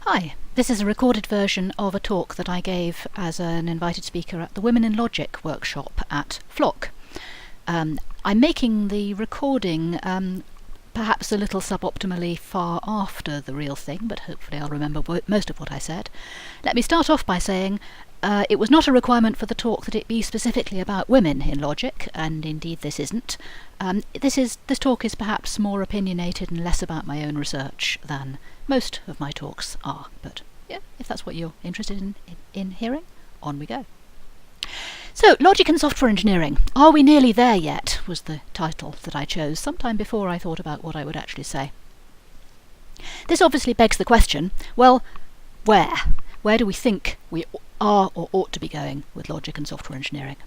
Hi, this is a recorded version of a talk that I gave as an invited speaker at the Women in Logic workshop at FLoC. I'm making the recording perhaps a little suboptimally far after the real thing, but hopefully I'll remember most of what I said. Let me start off by saying it was not a requirement for the talk that it be specifically about women in logic, and indeed this isn't. This talk is perhaps more opinionated and less about my own research than most of my talks are, but yeah, if that's what you're interested in hearing, on we go. So, Logic and Software Engineering. Are we nearly there yet? Was the title that I chose sometime before I thought about what I would actually say. This obviously begs the question, well, where? Where do we think we are or ought to be going with Logic and Software Engineering?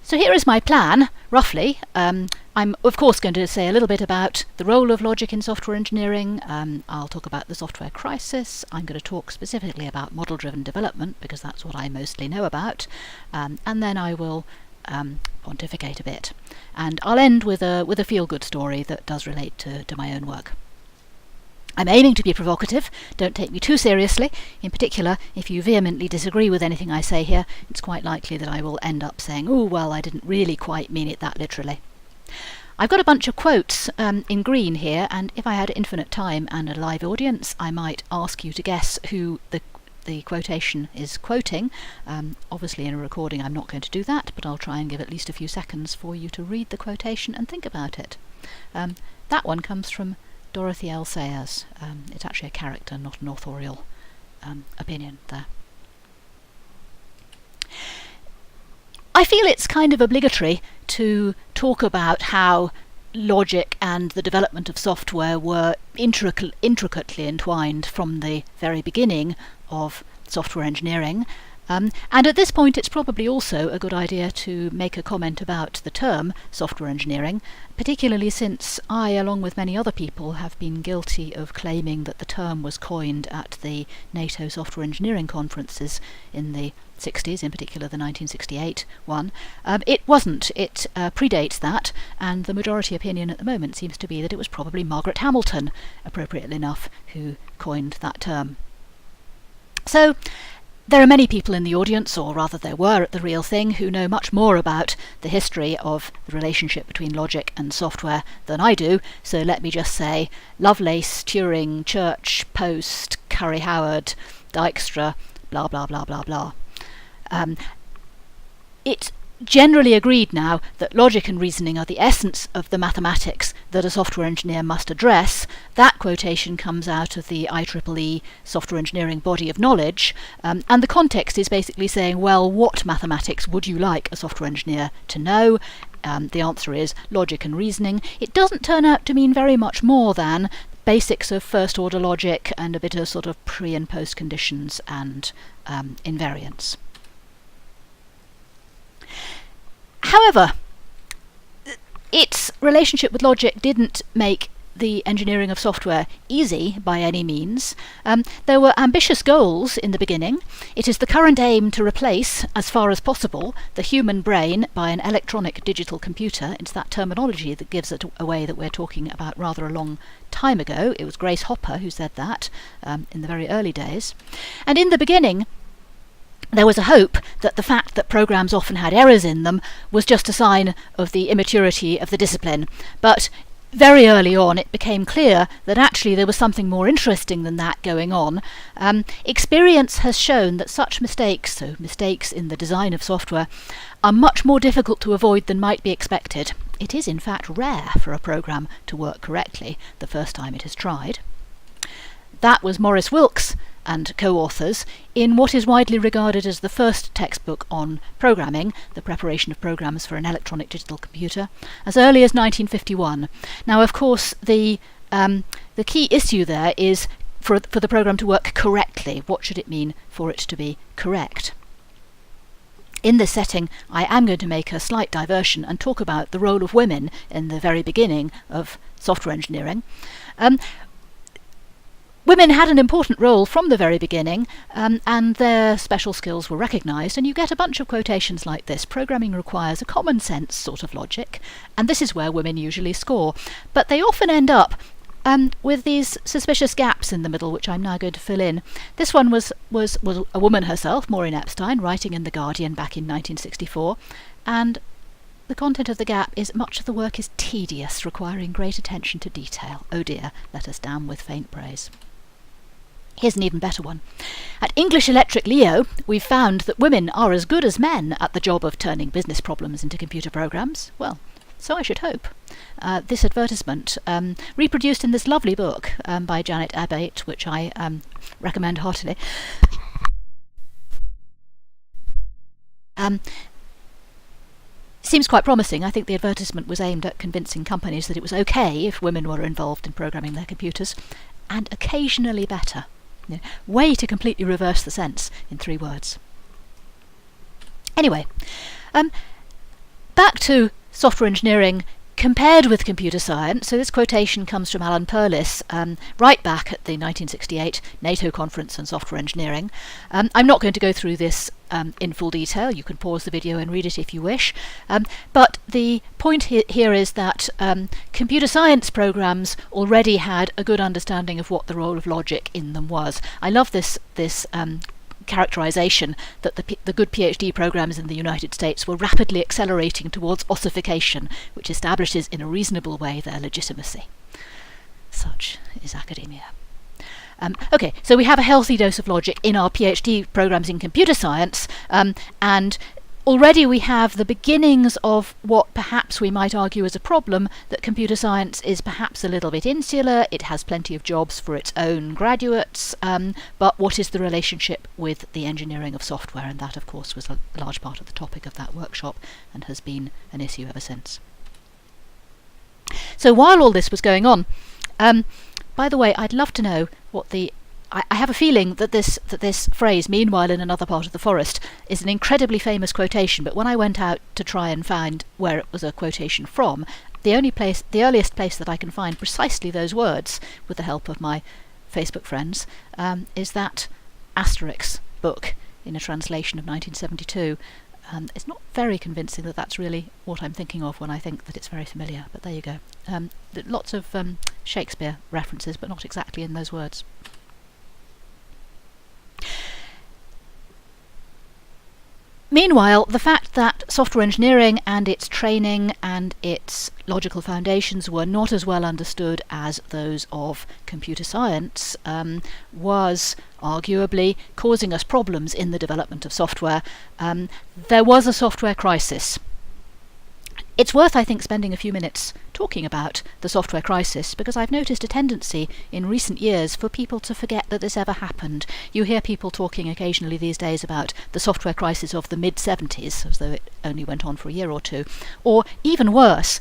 So here is my plan, roughly. I'm of course going to say a little bit about the role of logic in software engineering. I'll talk about the software crisis. I'm going to talk specifically about model-driven development because that's what I mostly know about. And then I will pontificate a bit. And I'll end with a feel-good story that does relate to my own work. I'm aiming to be provocative, don't take me too seriously. In particular, if you vehemently disagree with anything I say here, it's quite likely that I will end up saying, oh, well, I didn't really quite mean it that literally. I've got a bunch of quotes in green here, and if I had infinite time and a live audience, I might ask you to guess who the quotation is quoting. Obviously in a recording I'm not going to do that, but I'll try and give at least a few seconds for you to read the quotation and think about it. That one comes from Dorothy L. Sayers. It's actually a character, not an authorial opinion there. I feel it's kind of obligatory to talk about how logic and the development of software were intricately entwined from the very beginning of software engineering. And at this point it's probably also a good idea to make a comment about the term software engineering, particularly since I, along with many other people, have been guilty of claiming that the term was coined at the NATO software engineering conferences in the 60s, in particular the 1968 one. It wasn't. It predates that, and the majority opinion at the moment seems to be that it was probably Margaret Hamilton, appropriately enough, who coined that term. So, there are many people in the audience, or rather there were at the Real Thing, who know much more about the history of the relationship between logic and software than I do, so let me just say Lovelace, Turing, Church, Post, Curry-Howard, Dijkstra, blah blah blah blah blah. It's generally agreed now that logic and reasoning are the essence of the mathematics that a software engineer must address. That quotation comes out of the IEEE software engineering body of knowledge, and the context is basically saying, well, what mathematics would you like a software engineer to know? The answer is logic and reasoning. It doesn't turn out to mean very much more than basics of first order logic and a bit of sort of pre and post conditions and invariance. However, its relationship with logic didn't make the engineering of software easy by any means. There were ambitious goals in the beginning. It is the current aim to replace, as far as possible, the human brain by an electronic digital computer. It's that terminology that gives it away that we're talking about rather a long time ago. It was Grace Hopper who said that in the very early days. And in the beginning, there was a hope that the fact that programs often had errors in them was just a sign of the immaturity of the discipline. But very early on it became clear that actually there was something more interesting than that going on. Experience has shown that such mistakes, so mistakes in the design of software, are much more difficult to avoid than might be expected. It is in fact rare for a program to work correctly the first time it is tried. That was Maurice Wilks and co-authors in what is widely regarded as the first textbook on programming, the preparation of programs for an electronic digital computer, as early as 1951. Now, of course, the key issue there is for the program to work correctly. What should it mean for it to be correct? In this setting, I am going to make a slight diversion and talk about the role of women in the very beginning of software engineering. Women had an important role from the very beginning, and their special skills were recognised, and you get a bunch of quotations like this. Programming requires a common sense sort of logic, and this is where women usually score. But they often end up with these suspicious gaps in the middle, which I'm now going to fill in. This one was a woman herself, Maureen Epstein, writing in The Guardian back in 1964, and the content of the gap is: much of the work is tedious, requiring great attention to detail. Oh dear, let us damn with faint praise. Here's an even better one. At English Electric Leo, we've found that women are as good as men at the job of turning business problems into computer programs. Well, so I should hope. This advertisement, reproduced in this lovely book by Janet Abbate, which I recommend heartily, seems quite promising. I think the advertisement was aimed at convincing companies that it was okay if women were involved in programming their computers, and occasionally better. You know, way to completely reverse the sense in 3 words. Anyway, back to software engineering compared with computer science. So this quotation comes from Alan Perlis, right back at the 1968 NATO conference on software engineering. I'm not going to go through this in full detail. You can pause the video and read it if you wish. But the point here is that computer science programs already had a good understanding of what the role of logic in them was. I love this characterization that the good PhD programs in the United States were rapidly accelerating towards ossification, which establishes in a reasonable way their legitimacy. Such is academia. Okay, so we have a healthy dose of logic in our PhD programs in computer science, and already we have the beginnings of what perhaps we might argue is a problem, that computer science is perhaps a little bit insular. It has plenty of jobs for its own graduates, but what is the relationship with the engineering of software? And that, of course, was a large part of the topic of that workshop and has been an issue ever since. So while all this was going on, by the way, I'd love to know what I have a feeling that this phrase, "meanwhile in another part of the forest," is an incredibly famous quotation, but when I went out to try and find where it was a quotation from, the earliest place that I can find precisely those words, with the help of my Facebook friends, is that Asterix book in a translation of 1972. It's not very convincing that that's really what I'm thinking of when I think that it's very familiar, but there you go. Lots of Shakespeare references, but not exactly in those words. Meanwhile, the fact that software engineering and its training and its logical foundations were not as well understood as those of computer science was arguably causing us problems in the development of software. There was a software crisis. It's worth, I think, spending a few minutes talking about the software crisis, because I've noticed a tendency in recent years for people to forget that this ever happened. You hear people talking occasionally these days about the software crisis of the mid-70s, as though it only went on for a year or two. Or even worse,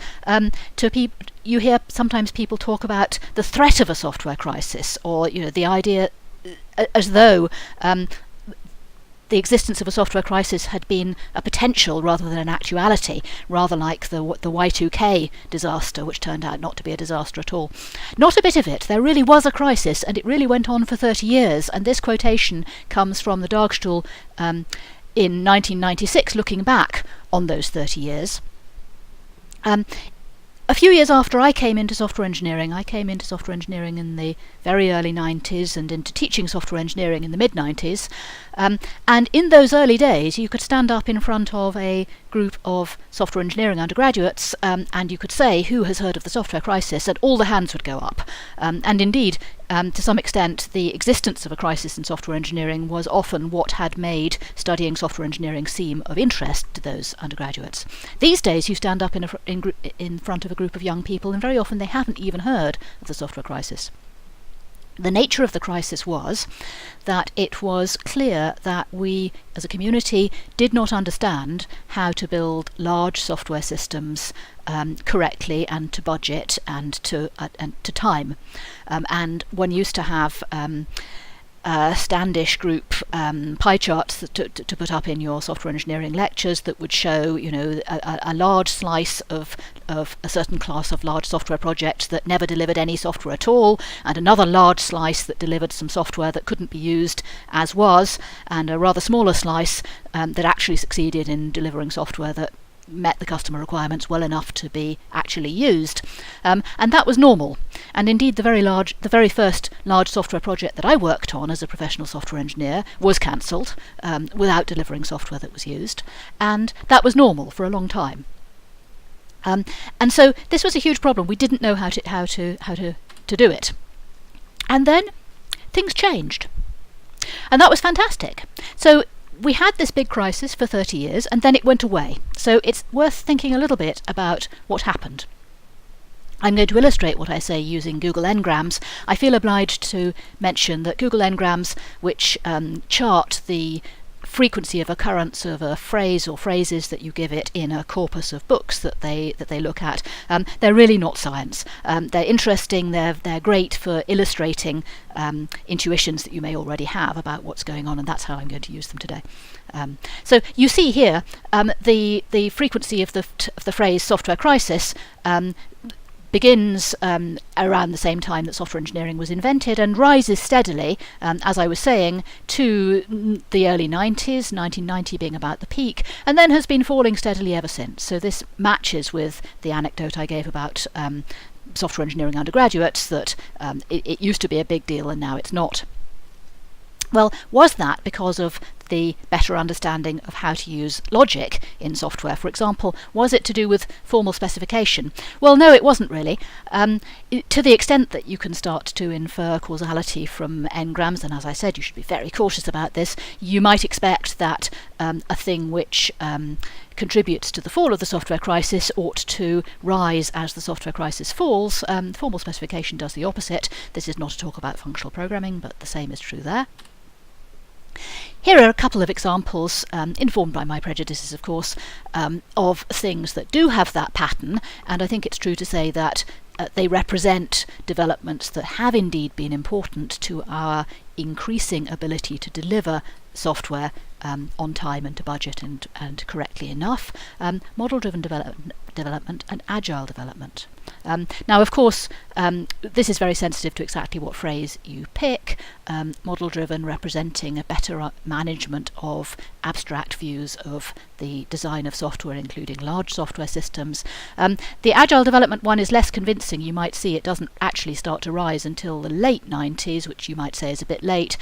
you hear sometimes people talk about the threat of a software crisis, or the idea as though the existence of a software crisis had been a potential rather than an actuality, rather like the Y2K disaster, which turned out not to be a disaster at all. Not a bit of it. There really was a crisis, and it really went on for 30 years, and this quotation comes from the Dargstuhl in 1996, looking back on those 30 years. A few years after I came into software engineering in the very early 90s and into teaching software engineering in the mid-90s. And in those early days, you could stand up in front of a group of software engineering undergraduates and you could say, "Who has heard of the software crisis?" and all the hands would go up. And indeed, to some extent, the existence of a crisis in software engineering was often what had made studying software engineering seem of interest to those undergraduates. These days, you stand up in front of a group of young people, and very often they haven't even heard of the software crisis. The nature of the crisis was that it was clear that we, as a community, did not understand how to build large software systems correctly and to budget and to time. And one used to have Standish group pie charts to put up in your software engineering lectures that would show, a large slice of a certain class of large software projects that never delivered any software at all, and another large slice that delivered some software that couldn't be used as was, and a rather smaller slice that actually succeeded in delivering software that met the customer requirements well enough to be actually used. And that was normal. And indeed, the very first large software project that I worked on as a professional software engineer was cancelled without delivering software that was used. And that was normal for a long time. And so this was a huge problem. We didn't know how to do it. And then things changed. And that was fantastic. So we had this big crisis for 30 years, and then it went away. So it's worth thinking a little bit about what happened. I'm going to illustrate what I say using Google engrams. I feel obliged to mention that Google engrams, which chart the frequency of occurrence of a phrase or phrases that you give it in a corpus of books that they look at, they're really not science. They're interesting, they're great for illustrating intuitions that you may already have about what's going on, and that's how I'm going to use them today. So you see here the frequency of the phrase software crisis begins around the same time that software engineering was invented and rises steadily, as I was saying, to the early 90s, 1990 being about the peak, and then has been falling steadily ever since. So this matches with the anecdote I gave about software engineering undergraduates, that it used to be a big deal and now it's not. Well, was that because of the better understanding of how to use logic in software? For example, was it to do with formal specification? Well, no, it wasn't really. To the extent that you can start to infer causality from engrams, and as I said, you should be very cautious about this, you might expect that a thing which contributes to the fall of the software crisis ought to rise as the software crisis falls. Formal specification does the opposite. This is not a talk about functional programming, but the same is true there. Here are a couple of examples, informed by my prejudices, of course, of things that do have that pattern, and I think it's true to say that they represent developments that have indeed been important to our increasing ability to deliver software on time and to budget and correctly enough, model-driven development and agile development. Now, of course, this is very sensitive to exactly what phrase you pick. Model-driven representing a better management of abstract views of the design of software, including large software systems. The agile development one is less convincing. You might see it doesn't actually start to rise until the late 90s, which you might say is a bit late.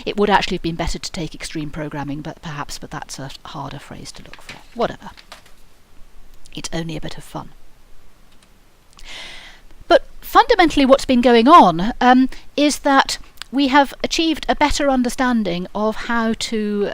It would actually have been better to take extreme programming, but that's a harder phrase to look for. Whatever. It's only a bit of fun. But fundamentally what's been going on is that we have achieved a better understanding of how to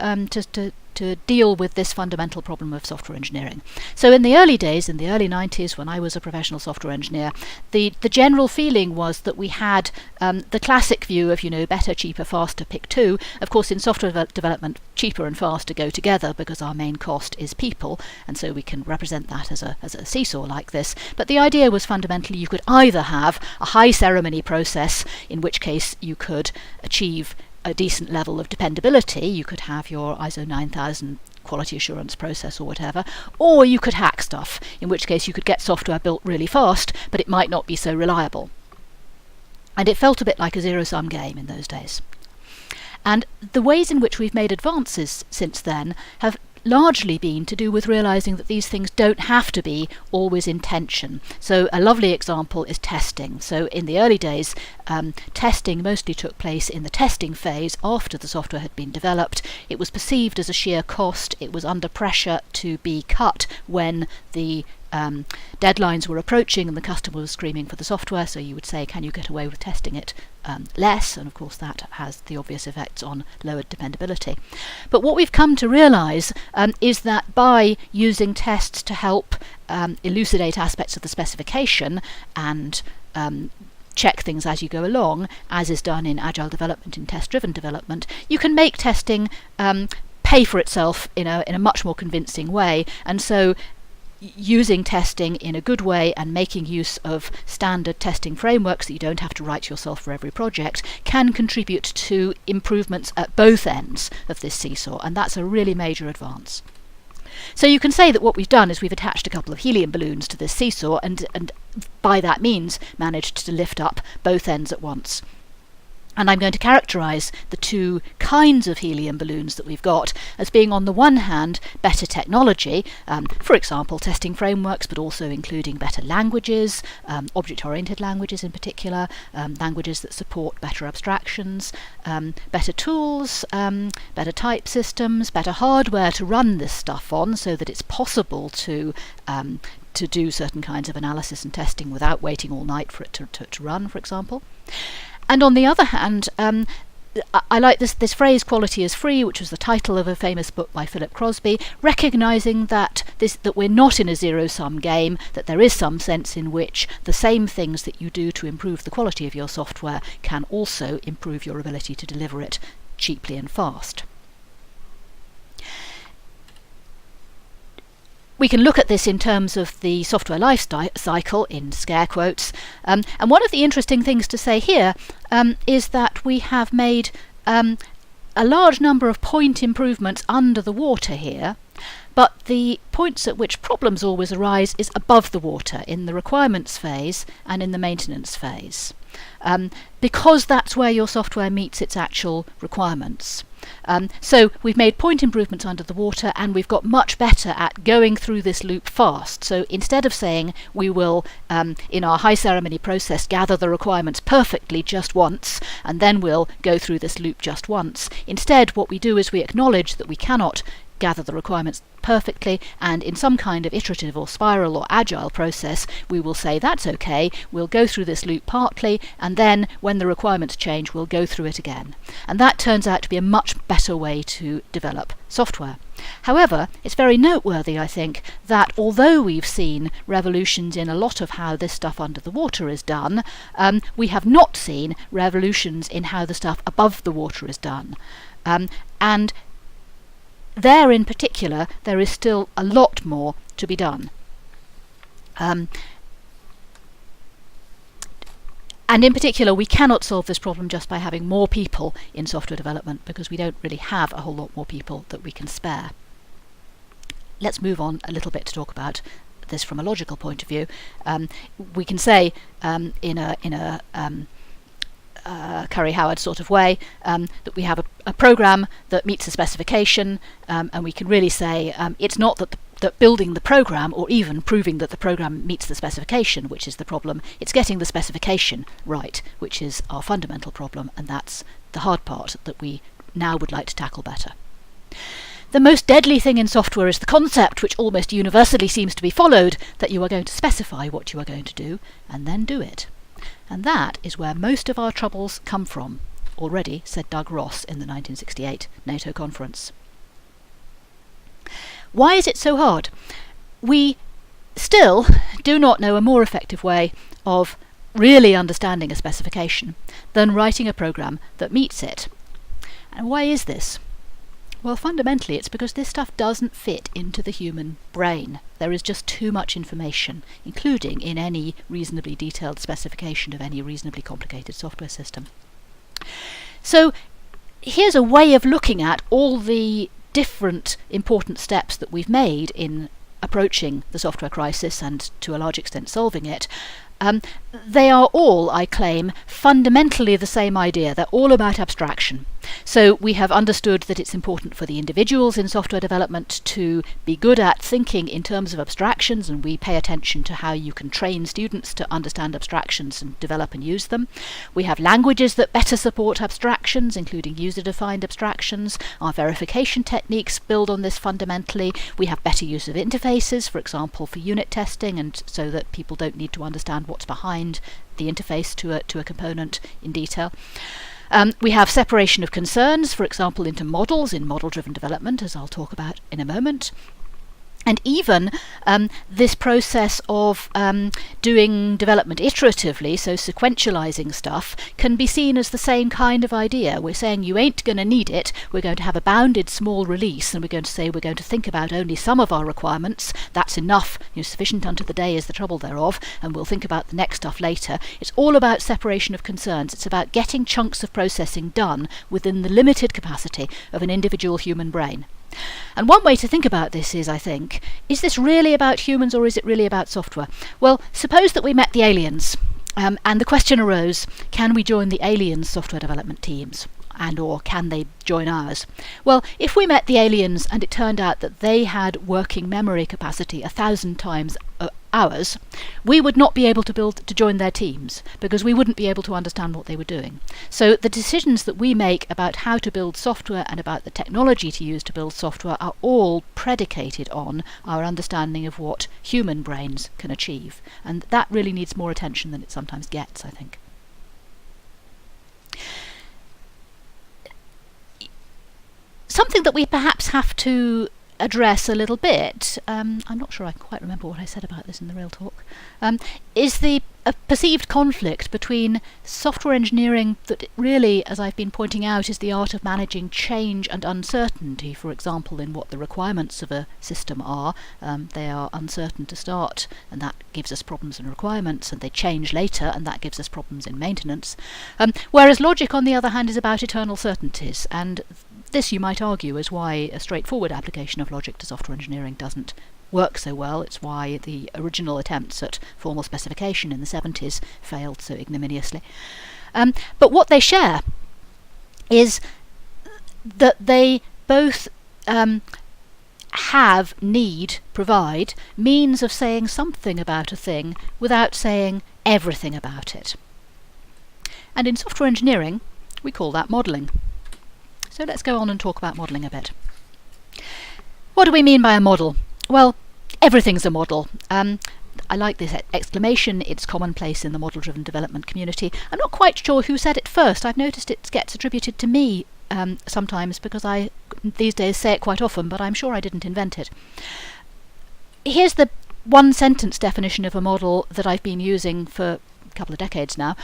deal with this fundamental problem of software engineering. So in the early days, in the early 90s, when I was a professional software engineer, the general feeling was that we had the classic view of, better, cheaper, faster, pick two. Of course, in software development, cheaper and faster go together because our main cost is people, and so we can represent that as a seesaw like this. But the idea was fundamentally you could either have a high ceremony process, in which case you could achieve a decent level of dependability, you could have your ISO 9000 quality assurance process or whatever, or you could hack stuff, in which case you could get software built really fast, but it might not be so reliable. And it felt a bit like a zero-sum game in those days. And the ways in which we've made advances since then have largely been to do with realizing that these things don't have to be always in tension. So a lovely example is testing. So in the early days, testing mostly took place in the testing phase after the software had been developed. It was perceived as a sheer cost. It was under pressure to be cut when the deadlines were approaching and the customer was screaming for the software, so you would say, can you get away with testing it less? And of course that has the obvious effects on lowered dependability. But what we've come to realise is that by using tests to help elucidate aspects of the specification and check things as you go along, as is done in agile development, in test-driven development, you can make testing pay for itself in a much more convincing way. And so using testing in a good way and making use of standard testing frameworks that you don't have to write yourself for every project can contribute to improvements at both ends of this seesaw, and that's a really major advance. So you can say that what we've done is we've attached a couple of helium balloons to this seesaw and by that means managed to lift up both ends at once. And I'm going to characterise the two kinds of helium balloons that we've got as being, on the one hand, better technology, for example, testing frameworks, but also including better languages, object-oriented languages in particular, languages that support better abstractions, better tools, better type systems, better hardware to run this stuff on so that it's possible to do certain kinds of analysis and testing without waiting all night for it to run, for example. And on the other hand, I like this phrase, quality is free, which was the title of a famous book by Philip Crosby, recognising that we're not in a zero-sum game, that there is some sense in which the same things that you do to improve the quality of your software can also improve your ability to deliver it cheaply and fast. We can look at this in terms of the software life cycle, in scare quotes, and one of the interesting things to say here is that we have made a large number of point improvements under the water here, but the points at which problems always arise is above the water, in the requirements phase and in the maintenance phase, because that's where your software meets its actual requirements. So we've made point improvements under the water, and we've got much better at going through this loop fast. So instead of saying we will, in our high ceremony process, gather the requirements perfectly just once, and then we'll go through this loop just once, instead what we do is we acknowledge that we cannot gather the requirements perfectly, and in some kind of iterative or spiral or agile process we will say that's okay, we'll go through this loop partly, and then when the requirements change we'll go through it again. And that turns out to be a much better way to develop software. However, it's very noteworthy, I think, that although we've seen revolutions in a lot of how this stuff under the water is done, we have not seen revolutions in how the stuff above the water is done. And there in particular, there is still a lot more to be done. And in particular, we cannot solve this problem just by having more people in software development, because we don't really have a whole lot more people that we can spare. Let's move on a little bit to talk about this from a logical point of view. We can say in a Curry Howard sort of way that we have a program that meets the specification, and we can really say it's not that building the program or even proving that the program meets the specification which is the problem, it's getting the specification right which is our fundamental problem, and that's the hard part that we now would like to tackle better. The most deadly thing in software is the concept, which almost universally seems to be followed, that you are going to specify what you are going to do and then do it. And that is where most of our troubles come from, already said Doug Ross in the 1968 NATO conference. Why is it so hard? We still do not know a more effective way of really understanding a specification than writing a program that meets it. And why is this? Well, fundamentally it's because this stuff doesn't fit into the human brain. There is just too much information, including in any reasonably detailed specification of any reasonably complicated software system. So here's a way of looking at all the different important steps that we've made in approaching the software crisis and to a large extent solving it. They are all, I claim, fundamentally the same idea. They're all about abstraction. So we have understood that it's important for the individuals in software development to be good at thinking in terms of abstractions, and we pay attention to how you can train students to understand abstractions and develop and use them. We have languages that better support abstractions, including user-defined abstractions. Our verification techniques build on this fundamentally. We have better use of interfaces, for example, for unit testing, and so that people don't need to understand what's behind the interface to a component in detail. We have separation of concerns, for example, into models in model-driven development, as I'll talk about in a moment. And even this process of doing development iteratively, so sequentializing stuff, can be seen as the same kind of idea. We're saying you ain't going to need it, we're going to have a bounded small release, and we're going to say we're going to think about only some of our requirements. That's enough, sufficient unto the day is the trouble thereof, and we'll think about the next stuff later. It's all about separation of concerns. It's about getting chunks of processing done within the limited capacity of an individual human brain. And one way to think about this is, I think, is this really about humans or is it really about software? Well, suppose that we met the aliens And the question arose, can we join the aliens' software development teams? And or can they join ours? Well, if we met the aliens and it turned out that they had working memory capacity 1,000 times ours, we would not be able to join their teams, because we wouldn't be able to understand what they were doing. So the decisions that we make about how to build software and about the technology to use to build software are all predicated on our understanding of what human brains can achieve. And that really needs more attention than it sometimes gets, I think. Something that we perhaps have to address a little bit, I'm not sure I can quite remember what I said about this in the real talk, is the perceived conflict between software engineering that really, as I've been pointing out, is the art of managing change and uncertainty, for example, in what the requirements of a system are. They are uncertain to start, and that gives us problems in requirements, and they change later, and that gives us problems in maintenance. Whereas logic, on the other hand, is about eternal certainties, and this, you might argue, is why a straightforward application of logic to software engineering doesn't work so well. It's why the original attempts at formal specification in the 70s failed so ignominiously. But what they share is that they both provide means of saying something about a thing without saying everything about it. And in software engineering, we call that modelling. So let's go on and talk about modelling a bit. What do we mean by a model? Well, everything's a model. I like this exclamation. It's commonplace in the model-driven development community. I'm not quite sure who said it first. I've noticed it gets attributed to me sometimes, because I these days say it quite often, but I'm sure I didn't invent it. Here's the one-sentence definition of a model that I've been using for a couple of decades now.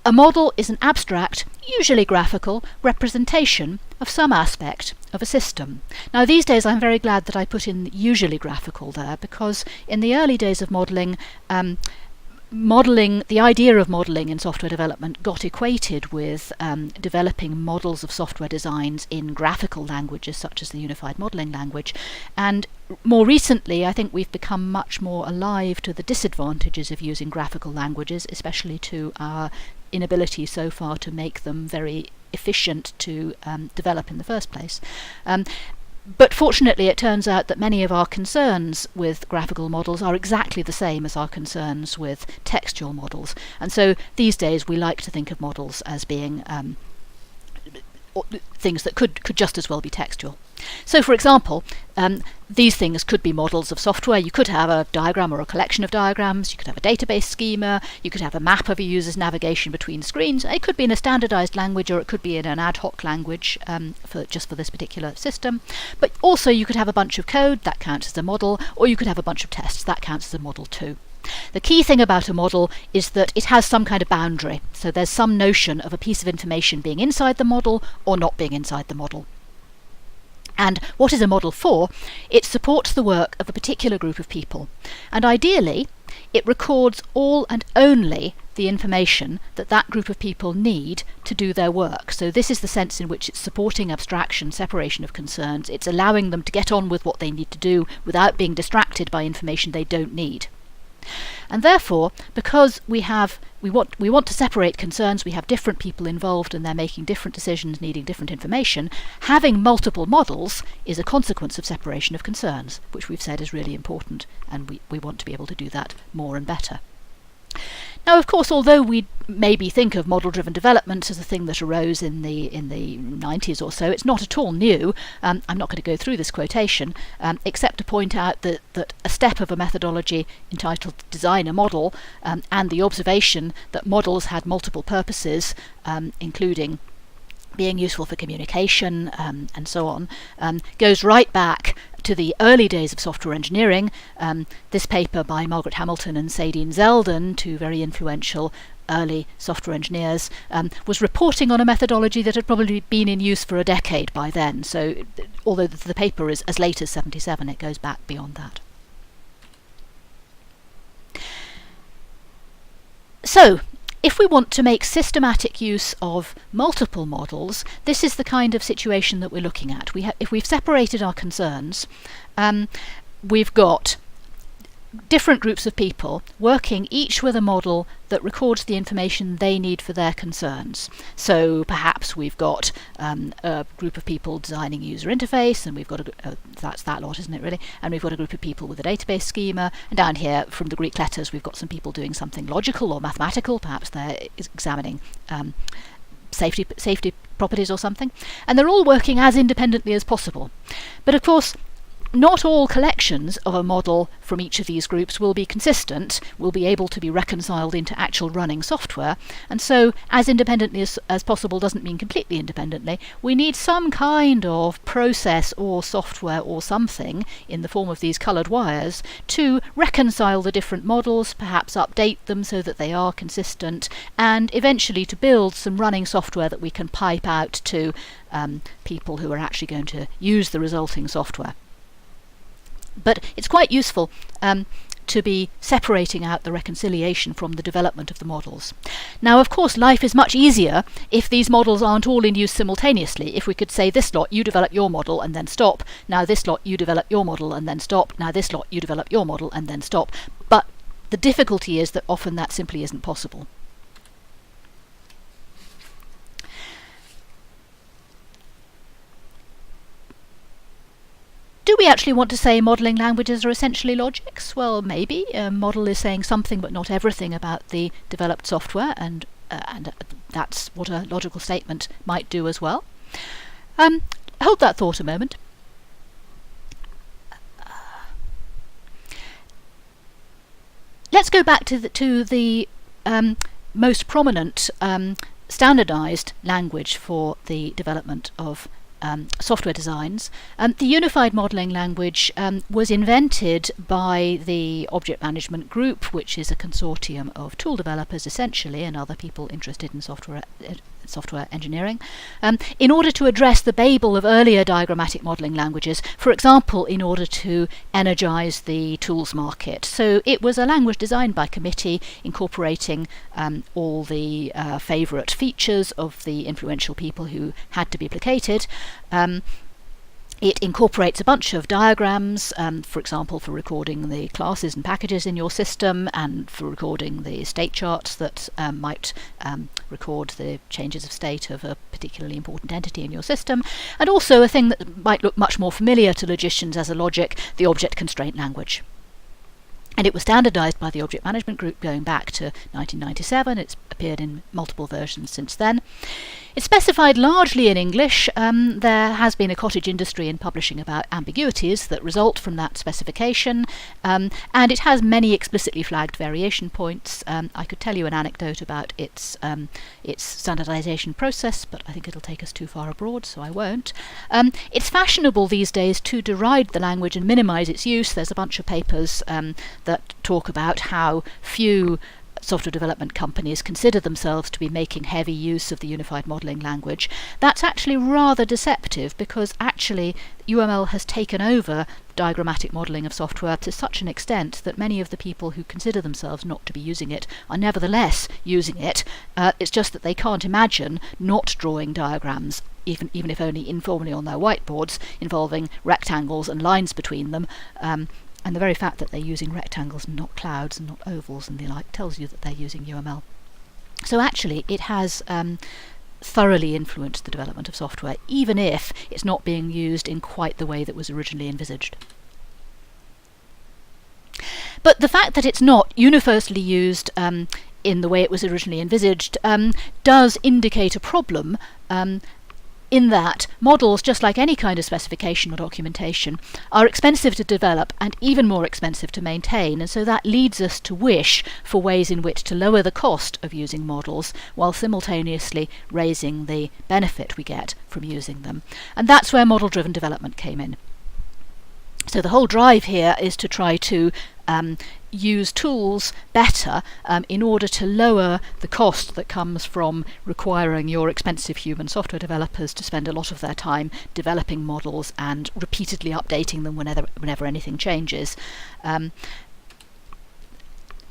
A model is an abstract, usually graphical, representation of some aspect of a system. Now, these days I'm very glad that I put in usually graphical there, because in the early days of modelling, the idea of modelling in software development got equated with developing models of software designs in graphical languages such as the Unified Modelling Language. And more recently, I think we've become much more alive to the disadvantages of using graphical languages, especially to our inability so far to make them very efficient to develop in the first place. But fortunately, it turns out that many of our concerns with graphical models are exactly the same as our concerns with textual models. And so these days we like to think of models as being things that could just as well be textual. So, for example, these things could be models of software. You could have a diagram or a collection of diagrams. You could have a database schema. You could have a map of a user's navigation between screens. It could be in a standardized language, or it could be in an ad hoc language just for this particular system. But also you could have a bunch of code. That counts as a model. Or you could have a bunch of tests. That counts as a model too. The key thing about a model is that it has some kind of boundary. So there's some notion of a piece of information being inside the model or not being inside the model. And what is a model for? It supports the work of a particular group of people. And ideally, it records all and only the information that that group of people need to do their work. So this is the sense in which it's supporting abstraction, separation of concerns. It's allowing them to get on with what they need to do without being distracted by information they don't need. And therefore, because we want to separate concerns, we have different people involved and they're making different decisions needing different information, having multiple models is a consequence of separation of concerns, which we've said is really important, and we want to be able to do that more and better. Now, of course, although we maybe think of model-driven development as a thing that arose in the 90s or so, it's not at all new. I'm not going to go through this quotation, except to point out that a step of a methodology entitled Design a Model, and the observation that models had multiple purposes, including being useful for communication and so on, goes right back to the early days of software engineering. This paper by Margaret Hamilton and Sadine Zeldin, two very influential early software engineers, was reporting on a methodology that had probably been in use for a decade by then. So although the paper is as late as 77, it goes back beyond that. So, if we want to make systematic use of multiple models, this is the kind of situation that we're looking at. If we've separated our concerns, we've got different groups of people working each with a model that records the information they need for their concerns. So perhaps we've got a group of people designing a user interface, and we've got that's that lot, isn't it really? And we've got a group of people with a database schema, and down here from the Greek letters we've got some people doing something logical or mathematical. Perhaps they're examining safety properties or something, and they're all working as independently as possible. But of course, not all collections of a model from each of these groups will be consistent, will be able to be reconciled into actual running software, and so as independently as possible doesn't mean completely independently. We need some kind of process or software or something in the form of these coloured wires to reconcile the different models, perhaps update them so that they are consistent, and eventually to build some running software that we can pipe out to people who are actually going to use the resulting software. But it's quite useful to be separating out the reconciliation from the development of the models. Now, of course, life is much easier if these models aren't all in use simultaneously. If we could say, this lot, you develop your model and then stop. Now this lot, you develop your model and then stop. Now this lot, you develop your model and then stop. But the difficulty is that often that simply isn't possible. Do we actually want to say modelling languages are essentially logics? Well, maybe. A model is saying something but not everything about the developed software, and that's what a logical statement might do as well. Hold that thought a moment. Let's go back to the most prominent standardized language for the development of software designs. The Unified Modelling Language was invented by the Object Management Group, which is a consortium of tool developers essentially and other people interested in software engineering, in order to address the babel of earlier diagrammatic modelling languages, for example, in order to energise the tools market. So it was a language designed by committee, incorporating all the favourite features of the influential people who had to be placated. It incorporates a bunch of diagrams, for example, for recording the classes and packages in your system, and for recording the state charts that might record the changes of state of a particularly important entity in your system, and also a thing that might look much more familiar to logicians as a logic, the object constraint language. And it was standardized by the Object Management Group going back to 1997. It's appeared in multiple versions since then. It's specified largely in English. There has been a cottage industry in publishing about ambiguities that result from that specification, and it has many explicitly flagged variation points. I could tell you an anecdote about its standardization process, but I think it'll take us too far abroad, so I won't. It's fashionable these days to deride the language and minimize its use. There's a bunch of papers that talk about how few software development companies consider themselves to be making heavy use of the Unified Modelling Language. That's actually rather deceptive, because actually UML has taken over diagrammatic modelling of software to such an extent that many of the people who consider themselves not to be using it are nevertheless using it. It's just that they can't imagine not drawing diagrams, even if only informally on their whiteboards, involving rectangles and lines between them. And the very fact that they're using rectangles and not clouds and not ovals and the like tells you that they're using UML. So actually it has thoroughly influenced the development of software, even if it's not being used in quite the way that was originally envisaged. But the fact that it's not universally used in the way it was originally envisaged does indicate a problem, in that models, just like any kind of specification or documentation, are expensive to develop and even more expensive to maintain, and so that leads us to wish for ways in which to lower the cost of using models while simultaneously raising the benefit we get from using them. And that's where model-driven development came in. So the whole drive here is to try to use tools better in order to lower the cost that comes from requiring your expensive human software developers to spend a lot of their time developing models and repeatedly updating them whenever anything changes.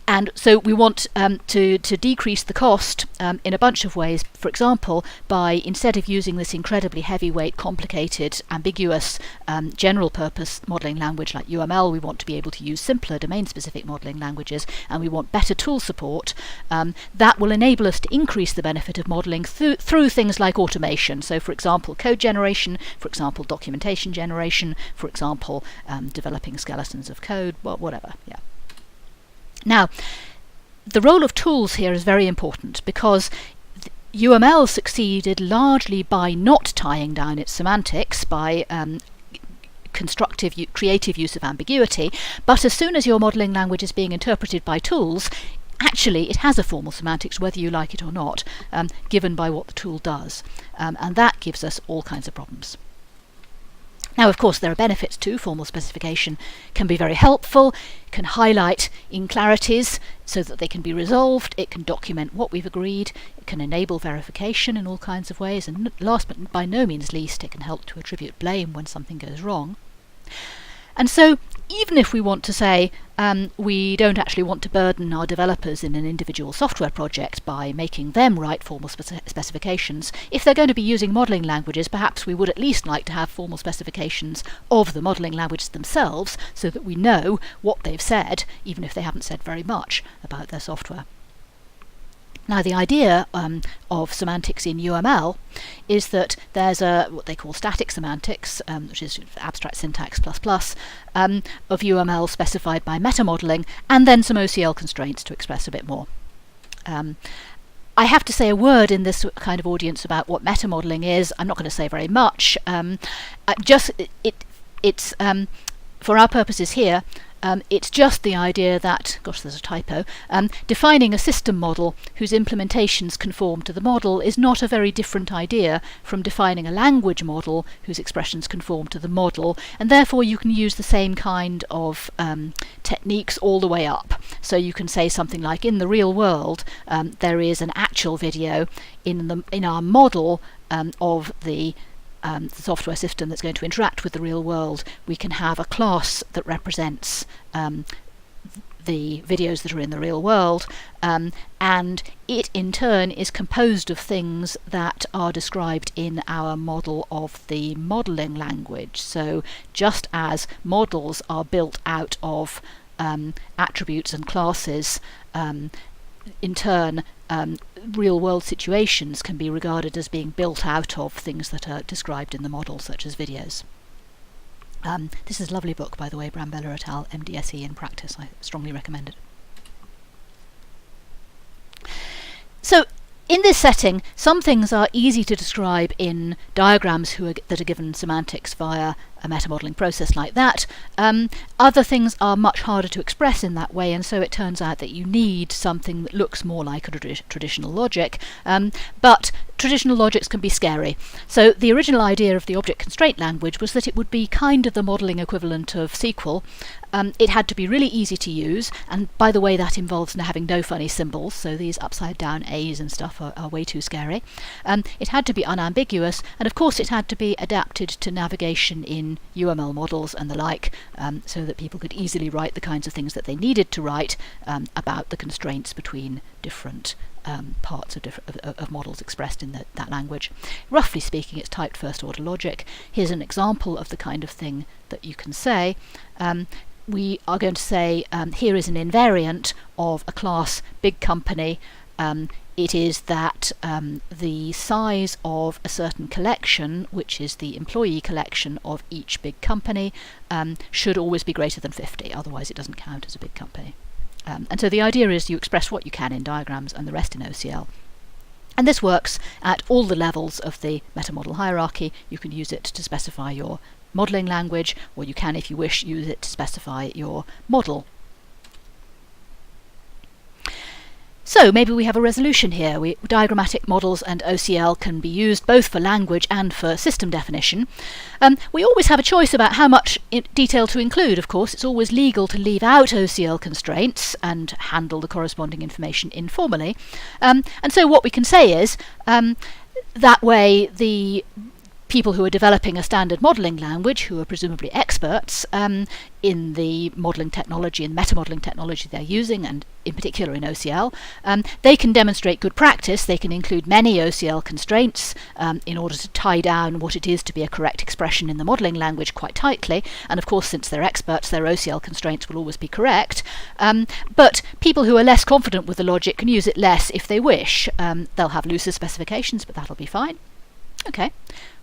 And so we want to decrease the cost in a bunch of ways. For example, by instead of using this incredibly heavyweight, complicated, ambiguous general purpose modelling language like UML, we want to be able to use simpler domain-specific modelling languages, and we want better tool support. That will enable us to increase the benefit of modelling through things like automation. So, for example, code generation, for example, documentation generation, for example, developing skeletons of code, whatever. Yeah. Now, the role of tools here is very important because UML succeeded largely by not tying down its semantics, by constructive, creative use of ambiguity, but as soon as your modelling language is being interpreted by tools, actually it has a formal semantics whether you like it or not, given by what the tool does, and that gives us all kinds of problems. Now, of course, there are benefits too. Formal specification can be very helpful, can highlight inclarities so that they can be resolved, it can document what we've agreed, it can enable verification in all kinds of ways, and last but by no means least, it can help to attribute blame when something goes wrong. And so, even if we want to say we don't actually want to burden our developers in an individual software project by making them write formal specifications, if they're going to be using modelling languages, perhaps we would at least like to have formal specifications of the modelling languages themselves so that we know what they've said, even if they haven't said very much about their software. Now, the idea of semantics in UML is that there's what they call static semantics, which is abstract syntax plus plus, of UML specified by meta-modeling, and then some OCL constraints to express a bit more. I have to say a word in this kind of audience about what meta-modeling is. I'm not going to say very much. It's for our purposes here, it's just the idea that, gosh, there's a typo, defining a system model whose implementations conform to the model is not a very different idea from defining a language model whose expressions conform to the model, and therefore you can use the same kind of techniques all the way up. So you can say something like, in the real world, there is an actual video in our model of the software system that's going to interact with the real world. We can have a class that represents the videos that are in the real world, and it in turn is composed of things that are described in our model of the modelling language. So just as models are built out of attributes and classes, in turn, real-world situations can be regarded as being built out of things that are described in the model, such as videos. This is a lovely book, by the way, Brambella et al., MDSE in Practice. I strongly recommend it. So, in this setting, some things are easy to describe in diagrams that are given semantics via a meta-modeling process like that. Other things are much harder to express in that way, and so it turns out that you need something that looks more like a traditional logic. But traditional logics can be scary. So the original idea of the object constraint language was that it would be kind of the modelling equivalent of SQL. It had to be really easy to use, and by the way, that involves having no funny symbols, so these upside down A's and stuff are way too scary. It had to be unambiguous, and of course it had to be adapted to navigation in UML models and the like, so that people could easily write the kinds of things that they needed to write about the constraints between different parts of models expressed in that language. Roughly speaking, it's typed first-order logic. Here's an example of the kind of thing that you can say. We are going to say, here is an invariant of a class big company. It is that the size of a certain collection, which is the employee collection of each big company, should always be greater than 50, otherwise it doesn't count as a big company. And so the idea is you express what you can in diagrams and the rest in OCL. And this works at all the levels of the meta-model hierarchy. You can use it to specify your modelling language, or you can, if you wish, use it to specify your model. So maybe we have a resolution here. Diagrammatic models and OCL can be used both for language and for system definition. We always have a choice about how much detail to include, of course. It's always legal to leave out OCL constraints and handle the corresponding information informally. And so what we can say is, that way the people who are developing a standard modelling language, who are presumably experts in the modelling technology and meta-modelling technology they're using, and in particular in OCL, they can demonstrate good practice. They can include many OCL constraints in order to tie down what it is to be a correct expression in the modelling language quite tightly. And of course, since they're experts, their OCL constraints will always be correct. But people who are less confident with the logic can use it less if they wish. They'll have looser specifications, but that'll be fine. Okay.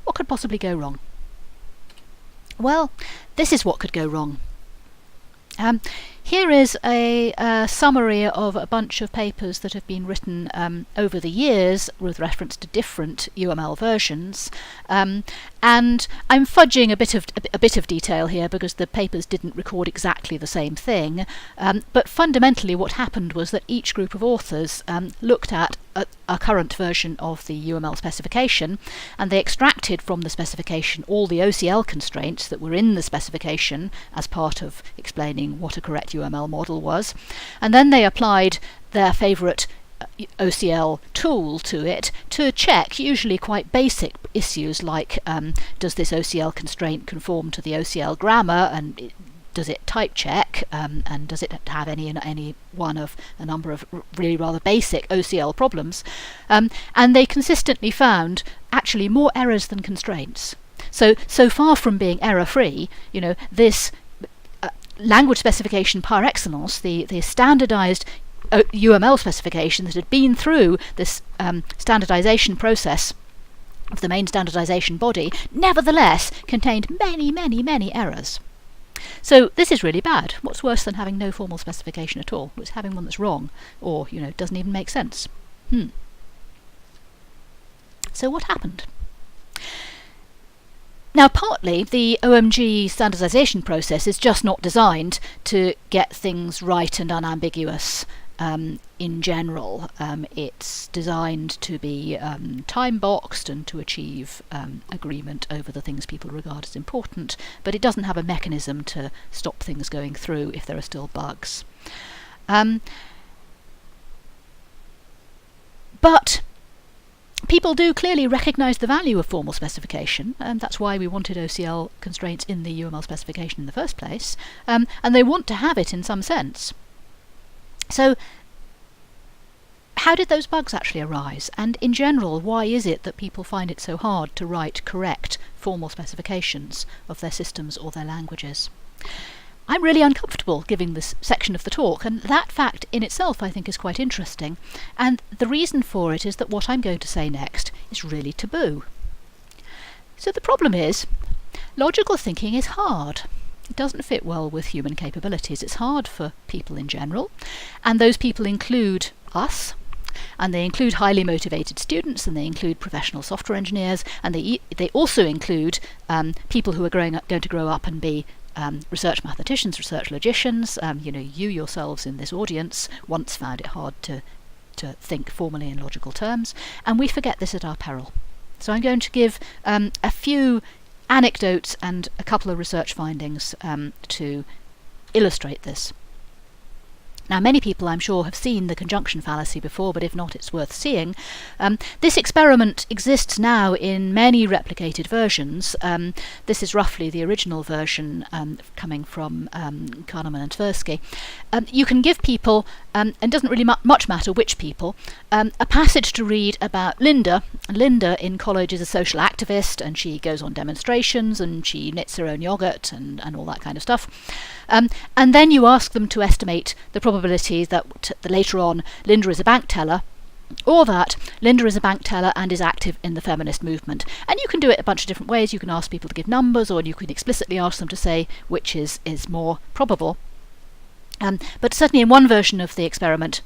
What could possibly go wrong? Well, this is what could go wrong. Here is a summary of a bunch of papers that have been written over the years with reference to different UML versions, and I'm fudging a bit of detail here because the papers didn't record exactly the same thing. But fundamentally, what happened was that each group of authors looked at a current version of the UML specification, and they extracted from the specification all the OCL constraints that were in the specification as part of explaining what a correct UML model was, and then they applied their favourite OCL tool to it to check usually quite basic issues like does this OCL constraint conform to the OCL grammar, and does it type check, and does it have any one of a number of really rather basic OCL problems, and they consistently found actually more errors than constraints. So far from being error-free, this language specification par excellence, the standardized UML specification that had been through this standardization process of the main standardization body, nevertheless contained many errors. So this is really bad. What's worse than having no formal specification at all? It's having one that's wrong, or doesn't even make sense. So what happened? Now, partly the OMG standardization process is just not designed to get things right and unambiguous in general. It's designed to be time-boxed and to achieve agreement over the things people regard as important, but it doesn't have a mechanism to stop things going through if there are still bugs. But people do clearly recognise the value of formal specification, and that's why we wanted OCL constraints in the UML specification in the first place, and they want to have it in some sense. So how did those bugs actually arise? And in general, why is it that people find it so hard to write correct formal specifications of their systems or their languages? I'm really uncomfortable giving this section of the talk, and that fact in itself I think is quite interesting, and the reason for it is that what I'm going to say next is really taboo. So the problem is, logical thinking is hard. It doesn't fit well with human capabilities. It's hard for people in general, and those people include us, and they include highly motivated students, and they include professional software engineers, and they also include people who are going to grow up and be research mathematicians, research logicians. You yourselves in this audience once found it hard to think formally in logical terms, and we forget this at our peril. So I'm going to give a few anecdotes and a couple of research findings to illustrate this. Now, many people, I'm sure, have seen the conjunction fallacy before, but if not, it's worth seeing. This experiment exists now in many replicated versions. This is roughly the original version coming from Kahneman and Tversky. You can give people, and it doesn't really much matter which people, a passage to read about Linda. Linda in college is a social activist, and she goes on demonstrations, and she knits her own yogurt, and all that kind of stuff. And then you ask them to estimate the probability that later on Linda is a bank teller, or that Linda is a bank teller and is active in the feminist movement. And you can do it a bunch of different ways. You can ask people to give numbers, or you can explicitly ask them to say which is more probable. But certainly in one version of the experiment,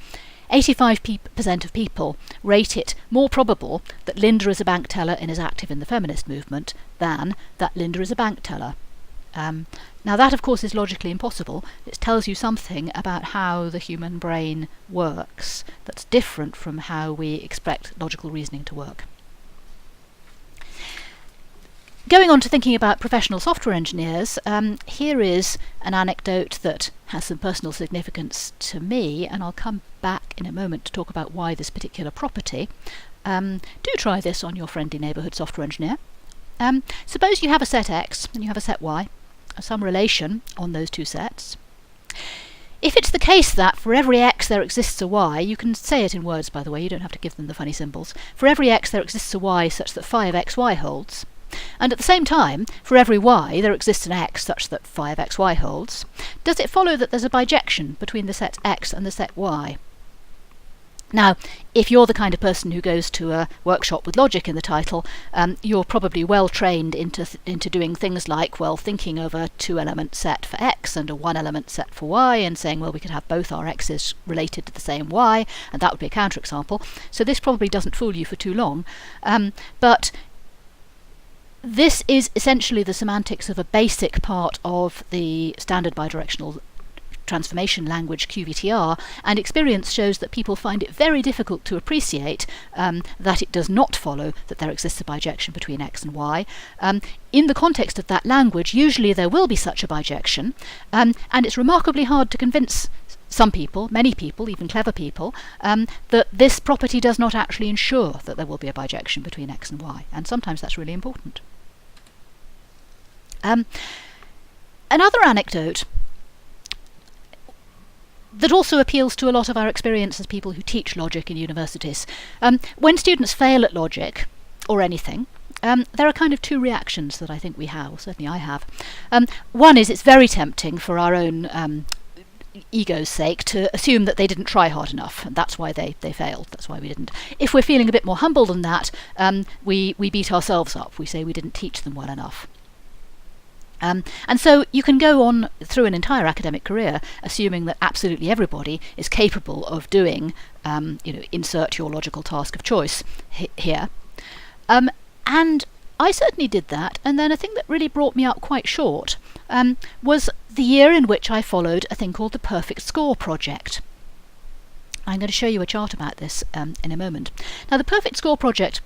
85% of people rate it more probable that Linda is a bank teller and is active in the feminist movement than that Linda is a bank teller. Now that, of course, is logically impossible. It tells you something about how the human brain works that's different from how we expect logical reasoning to work. Going on to thinking about professional software engineers, here is an anecdote that has some personal significance to me, and I'll come back in a moment to talk about why this particular property. Do try this on your friendly neighbourhood software engineer. Suppose you have a set X and you have a set Y, some relation on those two sets. If it's the case that for every X there exists a Y, you can say it in words, by the way, you don't have to give them the funny symbols. For every X there exists a Y such that 5xy holds. And at the same time, for every Y there exists an X such that 5xy holds. Does it follow that there's a bijection between the set X and the set Y? Now, if you're the kind of person who goes to a workshop with logic in the title, you're probably well trained into doing things like, well, thinking of a 2-element set for X and a 1-element set for Y, and saying, well, we could have both our X's related to the same Y, and that would be a counterexample. So this probably doesn't fool you for too long. But this is essentially the semantics of a basic part of the standard bidirectional transformation language QVTR, and experience shows that people find it very difficult to appreciate that it does not follow that there exists a bijection between X and Y. In the context of that language, usually there will be such a bijection, and it's remarkably hard to convince some people, many people, even clever people, that this property does not actually ensure that there will be a bijection between X and Y, and sometimes that's really important. Another anecdote that also appeals to a lot of our experience as people who teach logic in universities. When students fail at logic, or anything, there are kind of two reactions that I think we have, or certainly I have. One is it's very tempting for our own ego's sake to assume that they didn't try hard enough, and that's why they failed, that's why we didn't. If we're feeling a bit more humble than that, we beat ourselves up, we say we didn't teach them well enough. And so you can go on through an entire academic career assuming that absolutely everybody is capable of doing, insert your logical task of choice here. And I certainly did that, and then a thing that really brought me up quite short was the year in which I followed a thing called the Perfect Score Project. I'm going to show you a chart about this in a moment. Now, the Perfect Score Project